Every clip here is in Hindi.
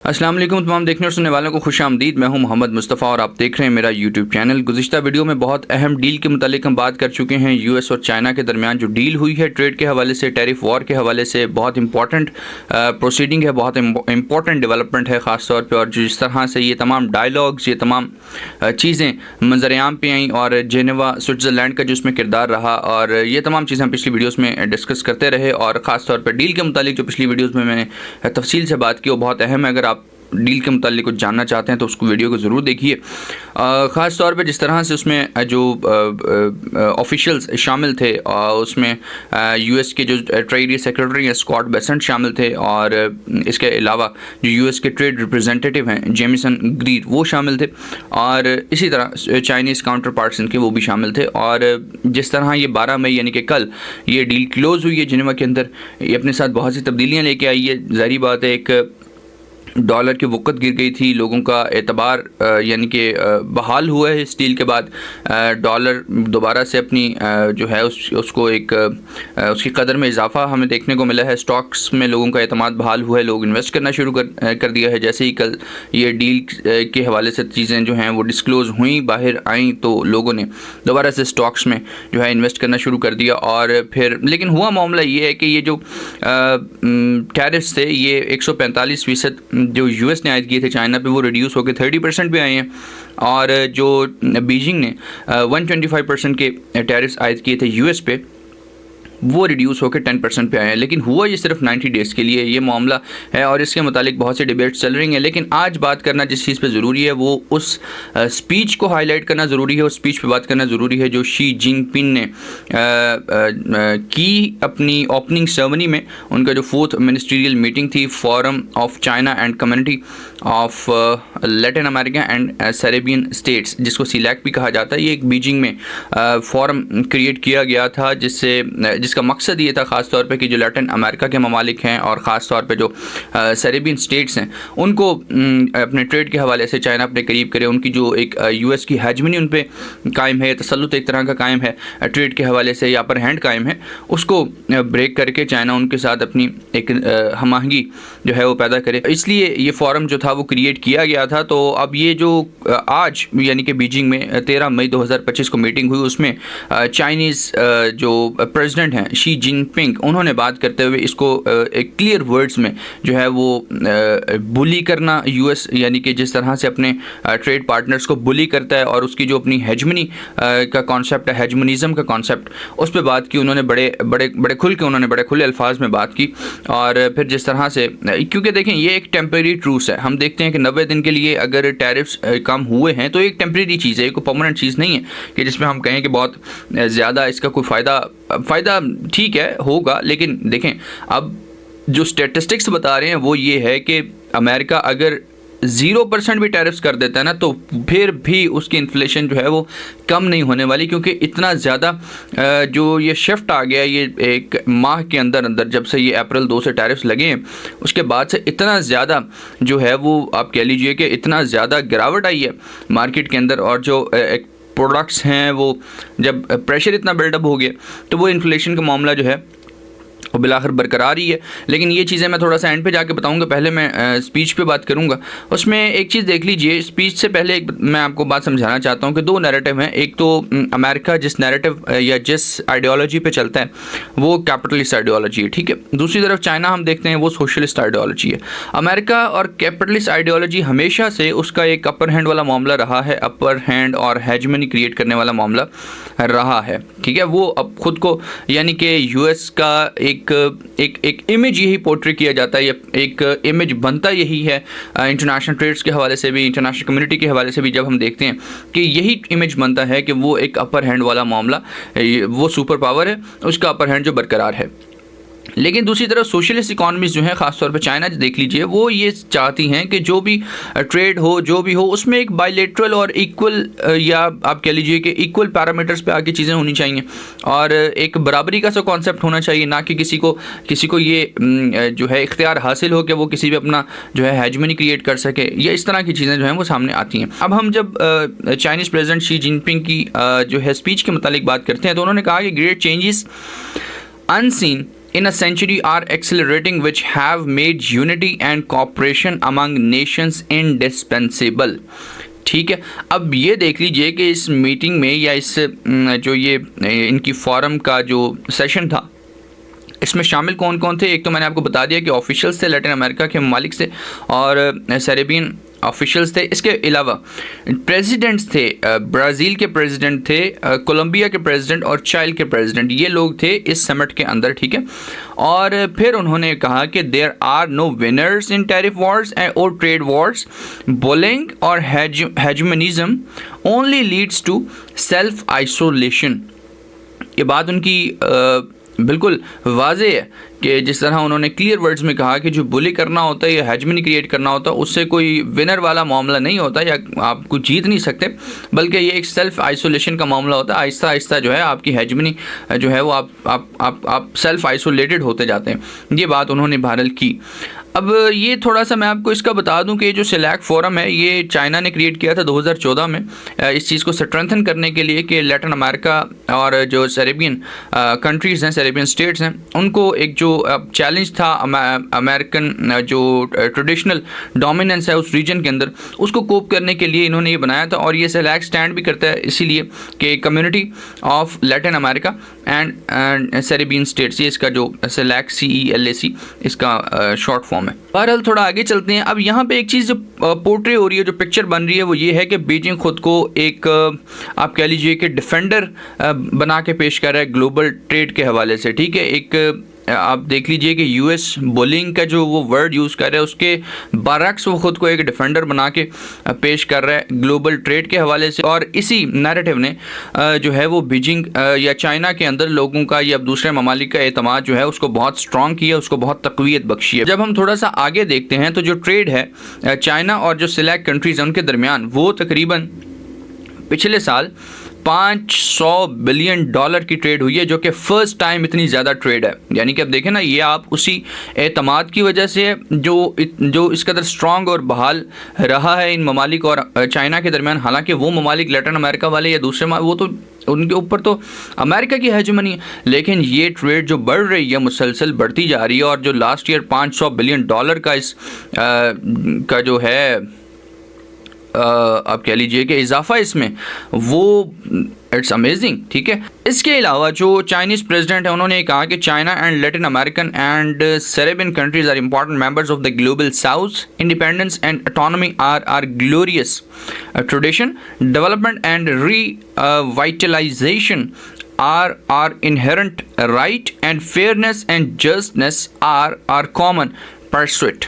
अस्सलाम वालेकुम तमाम देखने और सुनने वालों को खुश आमदीद। मैं हूं मोहम्मद मुस्तफ़ा और आप देख रहे हैं मेरा यूट्यूब चैनल। गुज़िश्ता वीडियो में बहुत अहम डील के मुतालिक हम बात कर चुके हैं। यूएस और चाइना के दरमियान जो डील हुई है ट्रेड के हवाले से, टैरिफ वॉर के हवाले से, बहुत इंपॉर्टेंट प्रोसीडिंग है, बहुत इंपॉर्टेंट डेवलपमेंट है ख़ास तौर पर। और जिस तरह से ये तमाम डायलॉग्स, ये तमाम चीज़ें मंजर-ए-आम पे आई और जेनेवा स्विट्ज़रलैंड का जो उसमें किरदार रहा, और ये तमाम चीज़ें हम पिछली वीडियोज़ में डिस्कस करते रहे। और ख़ास तौर पर डील के मुतालिक जो पिछली वीडियोज़ में मैंने तफसील से बात की वो बहुत अहम है। अगर आप डील के मुतालिक कुछ जानना चाहते हैं तो उसको वीडियो को ज़रूर देखिए। ख़ास तौर पे जिस तरह से उसमें जो ऑफिशियल्स शामिल थे, उसमें यूएस के जो ट्रेड सेक्रेटरी हैं स्कॉट बेसेंट शामिल थे, और इसके अलावा जो यूएस के ट्रेड रिप्रेजेंटेटिव हैं जेमिसन ग्रीर वो शामिल थे, और इसी तरह चाइनीज़ काउंटर पार्ट्स इनके वो भी शामिल थे। और जिस तरह ये 12 मई यानी कि कल ये डील क्लोज़ हुई है जिनेवा के अंदर, ये अपने साथ बहुत सी तब्दीलियाँ लेके आई है। ज़ाहिर बात है, एक डॉलर की वक़्त गिर गई थी, लोगों का एतबार यानी कि बहाल हुआ है इस डील के बाद। डॉलर दोबारा से अपनी जो है उसको एक उसकी कदर में इजाफा हमें देखने को मिला है। स्टॉक्स में लोगों का एतमाद बहाल हुआ है, लोग इन्वेस्ट करना शुरू कर दिया है। जैसे ही कल ये डील के हवाले से चीज़ें जो हैं वो डिस्क्लोज़ हुई, बाहर आई, तो लोगों ने दोबारा से स्टॉक्स में जो है इन्वेस्ट करना शुरू कर दिया। और फिर लेकिन हुआ मामला ये है कि ये जो टैरिफ्स थे ये 145% जो यूएस ने आयद किए थे चाइना पे वो रिड्यूस होकर 30% पे आए हैं, और जो बीजिंग ने 125% के टैरिफ्स आयद किए थे यूएस पे वो रिड्यूस होकर 10% पे आए हैं। लेकिन हुआ ये सिर्फ 90 डेज़ के लिए ये मामला है, और इसके मुतालिक बहुत से डिबेट्स चल रही हैं। लेकिन आज बात करना जिस चीज़ पे ज़रूरी है वो उस स्पीच को हाईलाइट करना ज़रूरी है, उस स्पीच पे बात करना ज़रूरी है जो शी जिनपिंग ने की अपनी ओपनिंग सेरेमनी में। उनका जो 4th मिनिस्ट्रियल मीटिंग थी, forum of China and community of Latin America and Caribbean states, जिसको सीलैक भी कहा जाता है। ये एक बीजिंग में फोरम क्रिएट किया गया था जिसका मकसद ये था ख़ास तौर पे कि जो लैटिन अमेरिका के ममालिक हैं और ख़ास तौर पे जो कैरेबियन स्टेट्स हैं उनको अपने ट्रेड के हवाले से चाइना अपने करीब करे। उनकी जो एक यूएस की हेजमनी उन पे कायम है, तसल्लुत एक तरह का कायम है ट्रेड के हवाले से, या अपर हैंड कायम है, उसको ब्रेक करके चाइना उनके साथ अपनी एक हमआहंगी जो है वो पैदा करे। इसलिए ये फोरम जो था वो क्रिएट किया गया था। तो अब ये जो आज यानी कि बीजिंग में 13 मई 2025 को मीटिंग हुई, उसमें चाइनीज़ जो प्रेसिडेंट हैं शी जिनपिंग, उन्होंने बात करते हुए इसको एक क्लियर वर्ड्स में जो है वो बुली करना यूएस, यानी कि जिस तरह से अपने ट्रेड पार्टनर्स को बुली करता है और उसकी जो अपनी हेजमनी का कॉन्सेप्ट है, हेजमनिज़म का कॉन्सेप्ट, उस पर बात की उन्होंने। बड़े खुले अल्फाज में बात की। और फिर जिस तरह से, क्योंकि देखें ये एक टेम्परेरी ट्रूस है, हम देखते हैं कि 90 दिन के लिए अगर टैरिफ्स कम हुए हैं तो एक टेम्परेरी चीज़ है, एक परमानेंट चीज़ नहीं है कि जिसमें हम कहें कि बहुत ज़्यादा इसका कोई फ़ायदा ठीक है होगा। लेकिन देखें अब जो स्टैटिस्टिक्स बता रहे हैं वो ये है कि अमेरिका अगर 0% भी टैरिफ्स कर देता है ना तो फिर भी उसकी इन्फ्लेशन जो है वो कम नहीं होने वाली, क्योंकि इतना ज़्यादा जो ये शिफ्ट आ गया ये एक माह के अंदर जब से ये अप्रैल 2 से टैरिफ्स लगे हैं उसके बाद से इतना ज़्यादा जो है वो आप कह लीजिए कि इतना ज़्यादा गिरावट आई है मार्केट के अंदर। और जो एक प्रोडक्ट्स हैं वो जब प्रेशर इतना बिल्डअप हो गया तो वो इन्फ्लेशन का मामला जो है वो बिलाखिर बरकरार ही है। लेकिन ये चीज़ें मैं थोड़ा सा एंड पे जाके बताऊंगा, पहले मैं स्पीच पे बात करूंगा। उसमें एक चीज़ देख लीजिए, स्पीच से पहले मैं आपको बात समझाना चाहता हूं कि 2 नैरेटिव हैं। एक तो अमेरिका जिस नैरेटिव या जिस आइडियोलॉजी पे चलता है वो कैपिटलिस्ट आइडियोलॉजी है, ठीक है। दूसरी तरफ चाइना हम देखते हैं वो सोशलिस्ट आइडियोलॉजी है। अमेरिका और कैपिटलिस्ट आइडियोलॉजी हमेशा से उसका एक अपर हैंड वाला मामला रहा है, अपर हैंड और हेजमनी क्रिएट करने वाला मामला रहा है, ठीक है। वो अब खुद को यानी कि यूएस का एक इमेज यही पोर्ट्रे किया जाता है, एक इमेज बनता यही है इंटरनेशनल ट्रेड्स के हवाले से भी, इंटरनेशनल कम्युनिटी के हवाले से भी। जब हम देखते हैं कि यही इमेज बनता है कि वो एक अपर हैंड वाला मामला, वो सुपर पावर है, उसका अपर हैंड जो बरकरार है। लेकिन दूसरी तरफ सोशलिस्ट इकॉनमीज जो है ख़ासतौर पर चाइना देख लीजिए, वो ये चाहती हैं कि जो भी ट्रेड हो, जो भी हो, उसमें एक बायलेटरल और इक्वल या आप कह लीजिए कि इक्वल पैरामीटर्स पे आके चीज़ें होनी चाहिए, और एक बराबरी का सा कॉन्सेप्ट होना चाहिए, ना कि किसी को ये जो है इख्तियार हासिल हो कि वो किसी भी अपना जो है हेजमनी क्रिएट कर सके, या इस तरह की चीज़ें जो हैं वो सामने आती हैं। अब हम जब चाइनीज़ प्रेसिडेंट शी जिनपिंग की जो है स्पीच के मुतालिक बात करते हैं तो उन्होंने कहा कि great changes unseen in a century are accelerating which have made unity and cooperation among nations indispensable। ठीक है, अब ये देख लीजिए कि इस मीटिंग में या इस जो ये इनकी फोरम का जो सेशन था, इसमें शामिल कौन कौन थे। एक तो मैंने आपको बता दिया कि ऑफिशियल्स थे लैटिन अमेरिका के ममालिक से और कैरेबियन ऑफिशियल्स थे। इसके अलावा प्रेसिडेंट्स थे, ब्राज़ील के प्रेसिडेंट थे, कोलंबिया के प्रेसिडेंट और चाइल्ड के प्रेसिडेंट, ये लोग थे इस समिट के अंदर। ठीक है, और फिर उन्होंने कहा कि there are no winners in tariff wars और ट्रेड वॉर्स, बुलिंग और hegemonism only leads to self isolation. ये बात उनकी बिल्कुल वाज़ेह है कि जिस तरह उन्होंने क्लियर वर्ड्स में कहा कि जो बुली करना होता है या हेजमनी क्रिएट करना होता है, उससे कोई विनर वाला मामला नहीं होता या आप कुछ जीत नहीं सकते, बल्कि ये एक सेल्फ आइसोलेशन का मामला होता है। आहिस्ता आहिस्ता जो है आपकी हेजमनी जो है वो आप सेल्फ आइसोलेटेड होते जाते हैं। ये बात उन्होंने बहरहाल की। अब ये थोड़ा सा मैं आपको इसका बता दूं कि ये जो सिलैक फोरम है ये चाइना ने क्रिएट किया था 2014 में, इस चीज़ को स्ट्रेंथन करने के लिए कि लैटिन अमेरिका और जो कैरेबियन कंट्रीज़ हैं, कैरेबियन स्टेट्स हैं, उनको एक जो चैलेंज था अमेरिकन जो ट्रेडिशनल डोमिनेंस है उस रीजन के अंदर, उसको कोप करने के लिए इन्होंने ये बनाया था। और ये सिलैक स्टैंड भी करता है इसीलिए कि community of Latin America and Caribbean states, ये इसका जो सिलैक CELAC इसका शॉर्ट फॉर्म है। बहरहाल थोड़ा आगे चलते हैं। अब यहाँ पे एक चीज़ जो पोर्ट्रे हो रही है, जो पिक्चर बन रही है, वो ये है कि बीजिंग खुद को एक आप कह लीजिए कि डिफेंडर बना के पेश कर रहा है ग्लोबल ट्रेड के हवाले से। ठीक है, एक आप देख लीजिए कि US बुलिंग का जो वो वर्ड यूज़ कर रहा है उसके बरक्स वो ख़ुद को एक डिफेंडर बना के पेश कर रहा है ग्लोबल ट्रेड के हवाले से। और इसी नैरेटिव ने जो है वो बीजिंग या चाइना के अंदर लोगों का या दूसरे ममालिक का एतमाद जो है उसको बहुत स्ट्रॉन्ग किया, उसको बहुत तक़वियत बख्शी है। जब हम थोड़ा सा आगे देखते हैं तो जो ट्रेड है चाइना और जो सिलेक्ट कंट्रीज़ हैं उनके दरमियान, वो तकरीबन पिछले साल $500 बिलियन की ट्रेड हुई है, जो कि फ़र्स्ट टाइम इतनी ज़्यादा ट्रेड है। यानी कि अब देखें ना, ये आप उसी एतमाद की वजह से जो इस कदर स्ट्रॉन्ग और बहाल रहा है इन ममालिक और चाइना के दरमियान। हालांकि वो ममालिक लैटिन अमेरिका वाले या दूसरे वो तो उनके ऊपर तो अमेरिका की हेजमनी है, लेकिन ये ट्रेड जो बढ़ रही है मुसलसल बढ़ती जा रही है। और जो लास्ट ईयर $500 बिलियन का इस का जो है आप कह लीजिए कि इजाफा इसमें, वो इट्स अमेजिंग। ठीक है, इसके अलावा जो चाइनीज़ प्रेसिडेंट है उन्होंने कहा कि China and Latin American and Caribbean countries are important members of the global south, independence and autonomy are glorious tradition, development and revitalisation are inherent right and fairness and justness are common pursuit.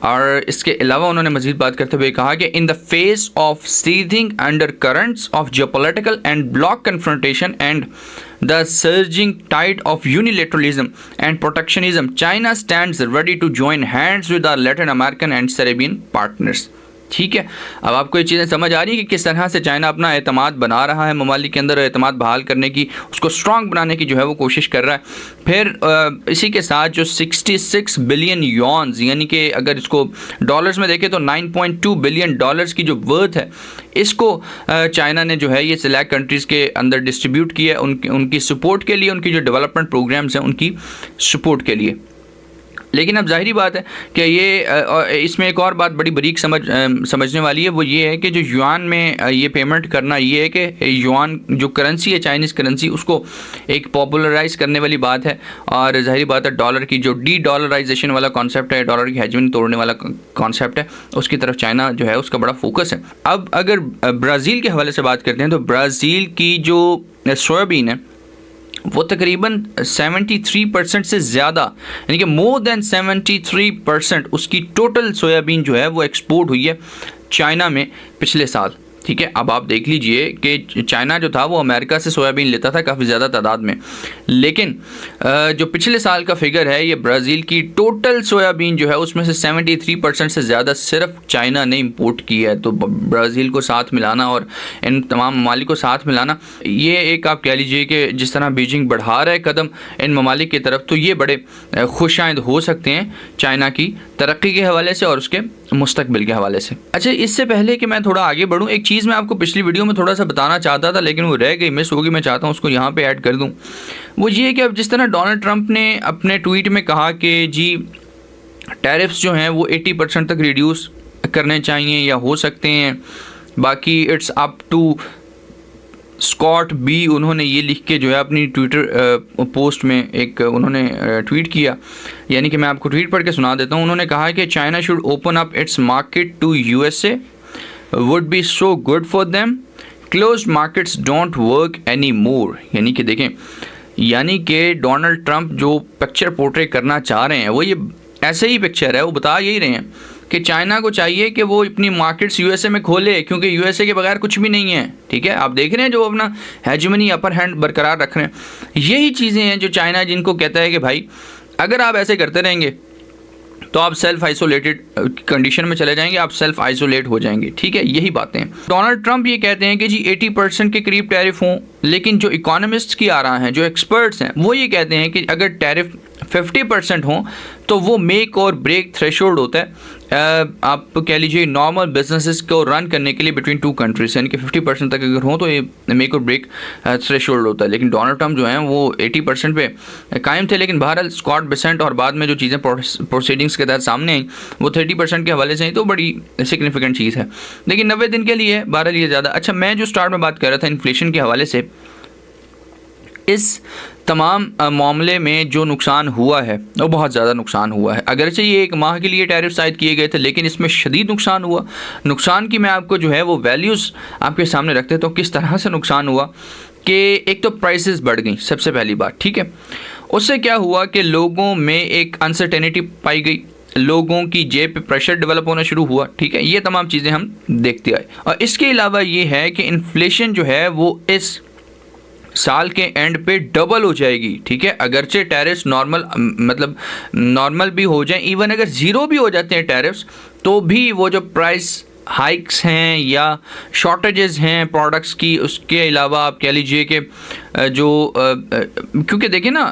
और इसके अलावा उन्होंने मजीद बात करते हुए कहा कि in the face of seething undercurrents of geopolitical and bloc confrontation and the surging tide of unilateralism and protectionism, China stands ready to join hands with our Latin American and Caribbean partners. ठीक है, अब आपको ये चीज़ें समझ आ रही है कि किस तरह से चाइना अपना एतमाद बना रहा है ममालिक के अंदर, एतमाद बहाल करने की, उसको स्ट्रॉन्ग बनाने की जो है वो कोशिश कर रहा है। फिर इसी के साथ जो 66 बिलियन यॉन्स, यानी कि अगर इसको डॉलर्स में देखें तो $9.2 बिलियन की जो वर्थ है, इसको चाइना ने जो है ये सिलेक्ट कंट्रीज़ के अंदर डिस्ट्रीब्यूट किया है उनकी सपोर्ट के लिए, उनकी जो डेवलपमेंट प्रोग्राम्स हैं उनकी सपोर्ट के लिए। लेकिन अब ज़ाहिरी बात है कि ये इसमें एक और बात बड़ी बारीक समझने वाली है, वो ये है कि जो युआन में ये पेमेंट करना, ये है कि युआन जो करेंसी है चाइनीज़ करेंसी, उसको एक पॉपुलराइज करने वाली बात है। और ज़ाहिरी बात है डॉलर की जो डॉलराइजेशन वाला कॉन्सेप्ट है, डॉलर की हेजमनी तोड़ने वाला कॉन्सेप्ट है, उसकी तरफ चाइना जो है उसका बड़ा फोकस है। अब अगर ब्राज़ील के हवाले से बात करते हैं तो ब्राज़ील की जो सोयाबीन है वो तकरीबन 73% से ज़्यादा, यानी कि मोर देन 73% उसकी टोटल सोयाबीन जो है वो एक्सपोर्ट हुई है चाइना में पिछले साल। ठीक है, अब आप देख लीजिए कि चाइना जो था वो अमेरिका से सोयाबीन लेता था काफ़ी ज़्यादा तादाद में, लेकिन जो पिछले साल का फिगर है ये ब्राज़ील की टोटल सोयाबीन जो है उसमें से 73% से ज़्यादा सिर्फ चाइना ने इंपोर्ट की है। तो ब्राज़ील को साथ मिलाना और इन तमाम ममालिक को साथ मिलाना, ये एक आप कह लीजिए कि जिस तरह बीजिंग बढ़ा रहा है कदम इन ममालिक की तरफ, तो ये बड़े खुशाइंद हो सकते हैं चाइना की तरक्की के हवाले से और उसके मुस्तकबिल के हवाले से। अच्छा, इससे पहले कि मैं थोड़ा आगे बढ़ूँ, एक चीज़ मैं आपको पिछली वीडियो में थोड़ा सा बताना चाहता था लेकिन वो रह गई, मिस होगी, मैं चाहता हूँ उसको यहाँ पे ऐड कर दूँ। वो ये कि अब जिस तरह डोनाल्ड ट्रंप ने अपने ट्वीट में कहा कि जी टैरिफ्स जो हैं वो 80% तक रिड्यूस करने चाहिए या हो सकते हैं, बाकी it's up to Scott B, उन्होंने ये लिख के जो है अपनी ट्विटर पोस्ट में एक उन्होंने ट्वीट किया, यानी कि मैं आपको ट्वीट पढ़ के सुना देता हूँ। उन्होंने कहा कि China should open up its market to USA, would be so good for them, closed markets don't work any more. यानी कि देखें, यानी कि डोनाल्ड ट्रंप जो पिक्चर पोर्ट्रे करना चाह रहे हैं वो ये ऐसे ही पिक्चर है, वो बता यही रहे हैं कि चाइना को चाहिए कि वो अपनी मार्केट्स यूएसए में खोले, क्योंकि यूएसए के बगैर कुछ भी नहीं है। ठीक है, आप देख रहे हैं जो अपना हेजेमनी अपर हैंड बरकरार रख रहे हैं, यही चीज़ें हैं जो चाइना जिनको कहता है कि भाई अगर आप ऐसे करते रहेंगे तो आप सेल्फ आइसोलेटेड कंडीशन में चले जाएंगे, आप सेल्फ आइसोलेट हो जाएंगे। ठीक है, यही बातें। डोनाल्ड ट्रंप ये कहते हैं कि जी 80% के करीब टैरिफ हों, लेकिन जो इकोनॉमिस्ट की आ रहा है, जो एक्सपर्ट्स हैं, वो ये कहते हैं कि अगर टैरिफ 50% हों तो वो मेक और ब्रेक थ्रेशोल्ड होता है। आप कह लीजिए नॉर्मल बिजनेसेस को रन करने के लिए बिटवीन टू कंट्रीज, यानी कि 50% तक अगर हो तो ये मेक और ब्रेक थ्रेशोल्ड होता है। लेकिन डोनाल्ड ट्रंप जो हैं वो 80% पे कायम थे, लेकिन बहरहाल स्कॉट बेसेंट और बाद में जो चीज़ें प्रोसीडिंग्स के तहत सामने आई वो 30% के हवाले से ही, तो बड़ी सिग्निफिकेंट चीज़ है। लेकिन 90 दिन के लिए बहरहाल ये ज़्यादा। अच्छा, मैं जो स्टार्ट में बात कर रहा था इन्फ्लेशन के हवाले से, इस तमाम मामले में जो नुकसान हुआ है वो बहुत ज़्यादा नुकसान हुआ है। अगरचे ये 1 माह के लिए टैरिफ आयद किए गए थे, लेकिन इसमें शदीद नुकसान हुआ। नुकसान की मैं आपको जो है वो वैल्यूज़ आपके सामने रखते तो किस तरह से नुकसान हुआ कि एक तो प्राइसेस बढ़ गई, सबसे पहली बात। ठीक है, उससे क्या हुआ कि लोगों में एक अनसर्टेनिटी पाई गई, लोगों की जेब पे प्रेशर डेवलप होना शुरू हुआ। ठीक है, ये तमाम चीज़ें हम देखते आए। और इसके अलावा ये है कि इन्फ्लेशन जो है वो इस साल के एंड पे डबल हो जाएगी। ठीक है, अगरचे टैरिफ्स नॉर्मल मतलब नॉर्मल भी हो जाएं, इवन अगर ज़ीरो भी हो जाते हैं टैरिफ्स, तो भी वो जो प्राइस हाइक्स हैं या शॉर्टेजेस हैं प्रोडक्ट्स की, उसके अलावा आप कह लीजिए कि जो क्योंकि देखिए ना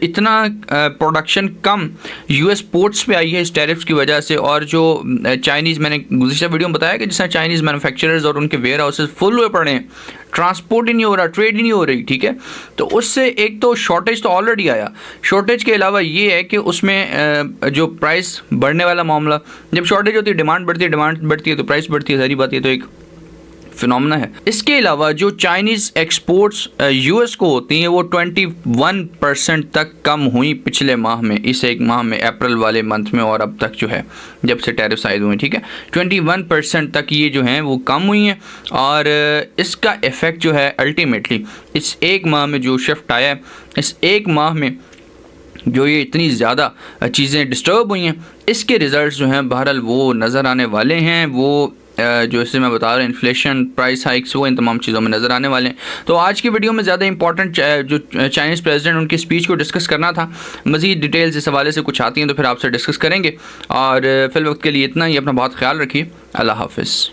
इतना प्रोडक्शन कम यूएस पोर्ट्स पे आई है इस टैरिफ्स की वजह से, और जो चाइनीज़, मैंने गुज़िश्ता वीडियो में बताया कि जिस तरह चाइनीज़ मैन्युफैक्चरर्स और उनके वेयर हाउसेस फुल हुए पड़े हैं, ट्रांसपोर्ट ही नहीं हो रहा, ट्रेड ही नहीं हो रही। ठीक है, तो उससे एक तो शॉर्टेज तो ऑलरेडी आया, शॉर्टेज के अलावा ये है कि उसमें जो प्राइस बढ़ने वाला मामला, जब शॉर्टेज होती है डिमांड बढ़ती है तो प्राइस बढ़ती है, सारी बात। ये तो एक फिनोमेना है। इसके अलावा जो चाइनीज़ एक्सपोर्ट्स यूएस को होती हैं वो 21% तक कम हुई पिछले माह में, इस 1 माह में, अप्रैल वाले मंथ में, और अब तक जो है जब से टैरिफ आयद हुए। ठीक है, 21% तक ये जो हैं वो कम हुई हैं, और इसका इफ़ेक्ट जो है अल्टीमेटली इस 1 माह में जो शिफ्ट आया है, इस 1 माह में जो ये इतनी ज़्यादा चीज़ें डिस्टर्ब हुई हैं, इसके रिज़ल्ट जो हैं बहरहाल वो नज़र आने वाले हैं। वो जो इससे मैं बता रहा हूँ इन्फ्लेशन, प्राइस हाइक्स, वो इन तमाम चीज़ों में नज़र आने वाले हैं। तो आज की वीडियो में ज़्यादा इंपॉर्टेंट जो चाइनीज़ प्रेसिडेंट उनकी स्पीच को डिस्कस करना था। मज़ीद डिटेल्स इस हवाले से कुछ आती हैं तो फिर आपसे डिस्कस करेंगे, और फिल वक्त के लिए इतना ही। अपना बहुत ख्याल रखिए। अल्लाह हाफ़िज़।